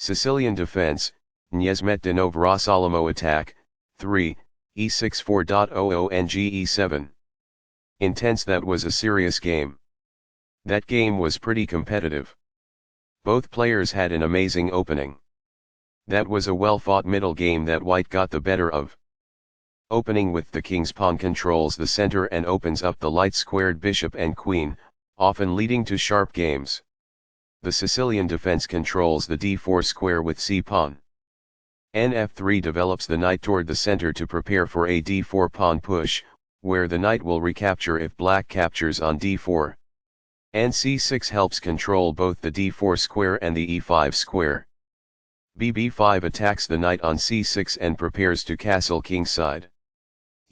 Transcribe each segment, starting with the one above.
Sicilian defense, Niezmet de Novrosolomo attack, 3, e6 4.00 and ge7. Intense. That was a serious game. That game was pretty competitive. Both players had an amazing opening. That was a well-fought middle game that white got the better of. Opening with the king's pawn controls the center and opens up the light-squared bishop and queen, often leading to sharp games. The Sicilian defense controls the d4 square with c-pawn. Nf3 develops the knight toward the center to prepare for a d4 pawn push, where the knight will recapture if black captures on d4. Nc6 helps control both the d4 square and the e5 square. Bb5 attacks the knight on c6 and prepares to castle kingside.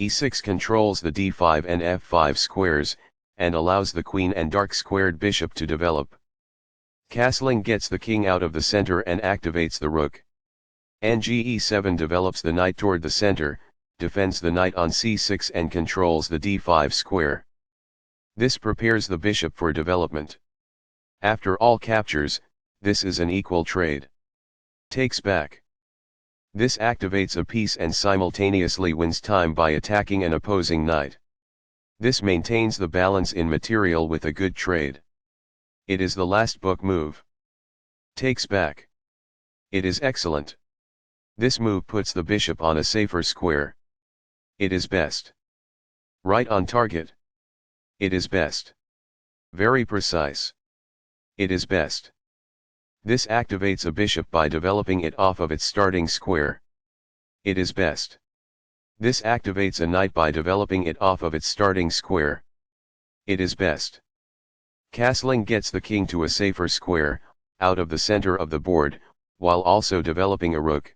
e6 controls the d5 and f5 squares, and allows the queen and dark-squared bishop to develop. Castling gets the king out of the center and activates the rook. Nge7 develops the knight toward the center, defends the knight on c6 and controls the d5 square. This prepares the bishop for development. After all captures, this is an equal trade. Takes back. This activates a piece and simultaneously wins time by attacking an opposing knight. This maintains the balance in material with a good trade. It is the last book move. Takes back. It is excellent. This move puts the bishop on a safer square. It is best. Right on target. It is best. Very precise. It is best. This activates a bishop by developing it off of its starting square. It is best. This activates a knight by developing it off of its starting square. It is best. Castling gets the king to a safer square, out of the center of the board, while also developing a rook.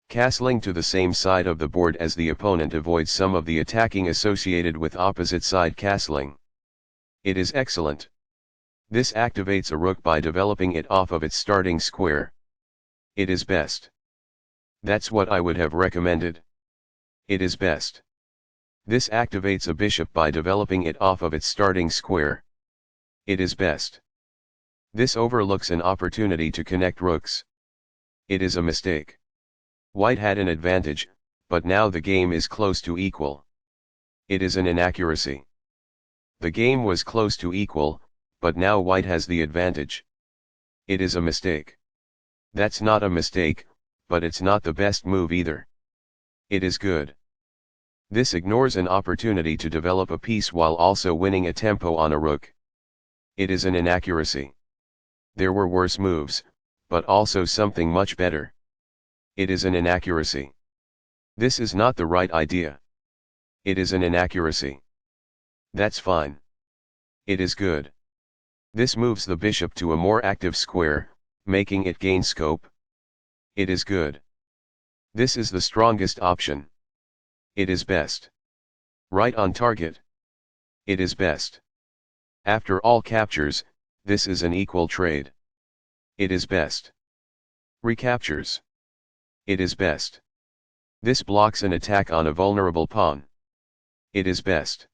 Castling to the same side of the board as the opponent avoids some of the attacking associated with opposite side castling. It is excellent. This activates a rook by developing it off of its starting square. It is best. That's what I would have recommended. It is best. This activates a bishop by developing it off of its starting square. It is best. This overlooks an opportunity to connect rooks. It is a mistake. White had an advantage, but now the game is close to equal. It is an inaccuracy. The game was close to equal, but now white has the advantage. It is a mistake. That's not a mistake, but it's not the best move either. It is good. This ignores an opportunity to develop a piece while also winning a tempo on a rook. It is an inaccuracy. There were worse moves, but also something much better. It is an inaccuracy. This is not the right idea. It is an inaccuracy. That's fine. It is good. This moves the bishop to a more active square, making it gain scope. It is good. This is the strongest option. It is best. Right on target. It is best. After all captures, this is an equal trade. It is best. Recaptures. It is best. This blocks an attack on a vulnerable pawn. It is best.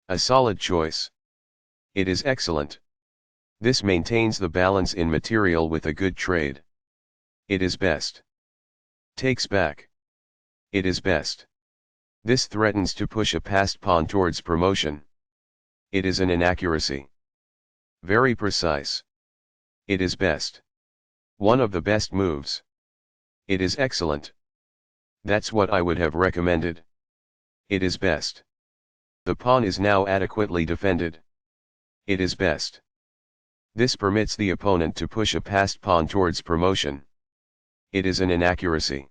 A solid choice. It is excellent. This maintains the balance in material with a good trade. It is best. Takes back. It is best. This threatens to push a passed pawn towards promotion. It is an inaccuracy. Very precise. It is best. One of the best moves. It is excellent. That's what I would have recommended. It is best. The pawn is now adequately defended. It is best. This permits the opponent to push a passed pawn towards promotion. It is an inaccuracy.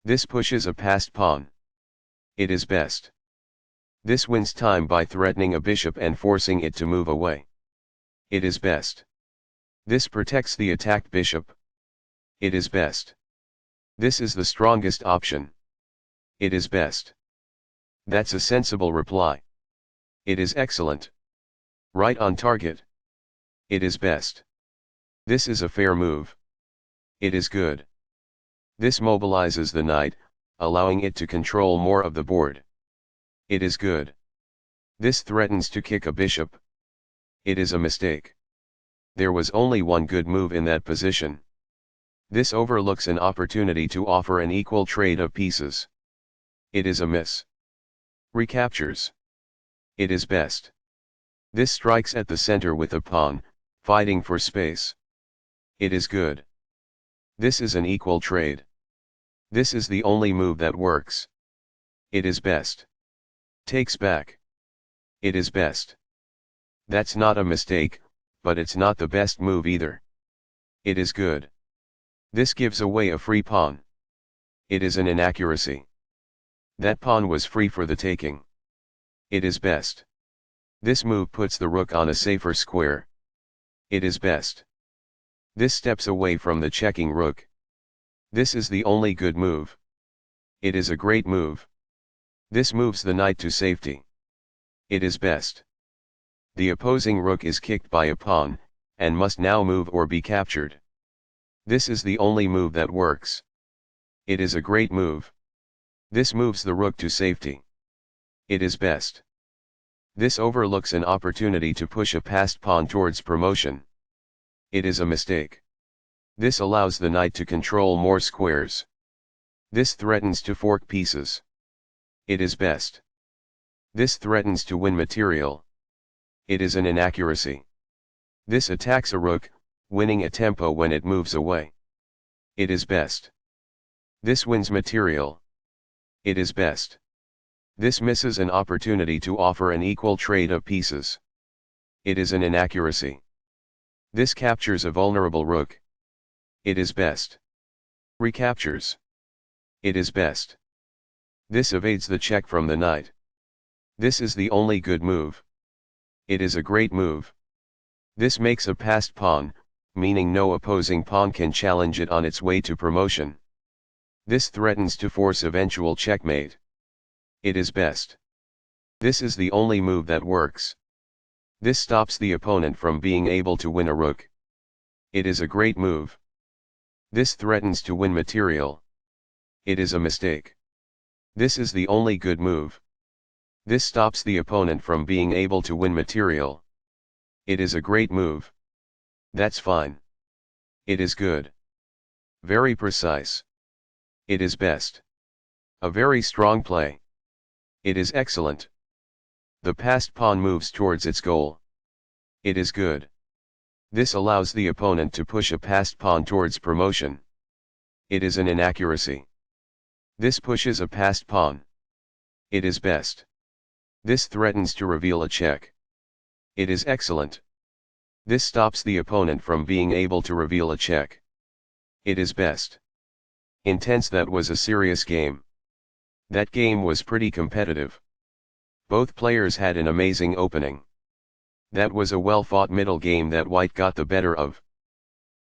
This pushes a passed pawn. It is best. This wins time by threatening a bishop and forcing it to move away. It is best. This protects the attacked bishop. It is best. This is the strongest option. It is best. That's a sensible reply. It is excellent. Right on target. It is best. This is a fair move. It is good. This mobilizes the knight, allowing it to control more of the board. It is good. This threatens to kick a bishop. It is a mistake. There was only one good move in that position. This overlooks an opportunity to offer an equal trade of pieces. It is a miss. Recaptures. It is best. This strikes at the center with a pawn, fighting for space. It is good. This is an equal trade. This is the only move that works. It is best. Takes back. It is best. That's not a mistake, but it's not the best move either. It is good. This gives away a free pawn. It is an inaccuracy. That pawn was free for the taking. It is best. This move puts the rook on a safer square. It is best. This steps away from the checking rook. This is the only good move. It is a great move. This moves the knight to safety. It is best. The opposing rook is kicked by a pawn, and must now move or be captured. This is the only move that works. It is a great move. This moves the rook to safety. It is best. This overlooks an opportunity to push a passed pawn towards promotion. It is a mistake. This allows the knight to control more squares. This threatens to fork pieces. It is best. This threatens to win material. It is an inaccuracy. This attacks a rook, winning a tempo when it moves away. It is best. This wins material. It is best. This misses an opportunity to offer an equal trade of pieces. It is an inaccuracy. This captures a vulnerable rook. It is best. Recaptures. It is best. This evades the check from the knight. This is the only good move. It is a great move. This makes a passed pawn, meaning no opposing pawn can challenge it on its way to promotion. This threatens to force eventual checkmate. It is best. This is the only move that works. This stops the opponent from being able to win a rook. It is a great move. This threatens to win material. It is a mistake. This is the only good move. This stops the opponent from being able to win material. It is a great move. That's fine. It is good. Very precise. It is best. A very strong play. It is excellent. The passed pawn moves towards its goal. It is good. This allows the opponent to push a passed pawn towards promotion. It is an inaccuracy. This pushes a passed pawn. It is best. This threatens to reveal a check. It is excellent. This stops the opponent from being able to reveal a check. It is best. Intense. That was a serious game. That game was pretty competitive. Both players had an amazing opening. That was a well-fought middle game that White got the better of.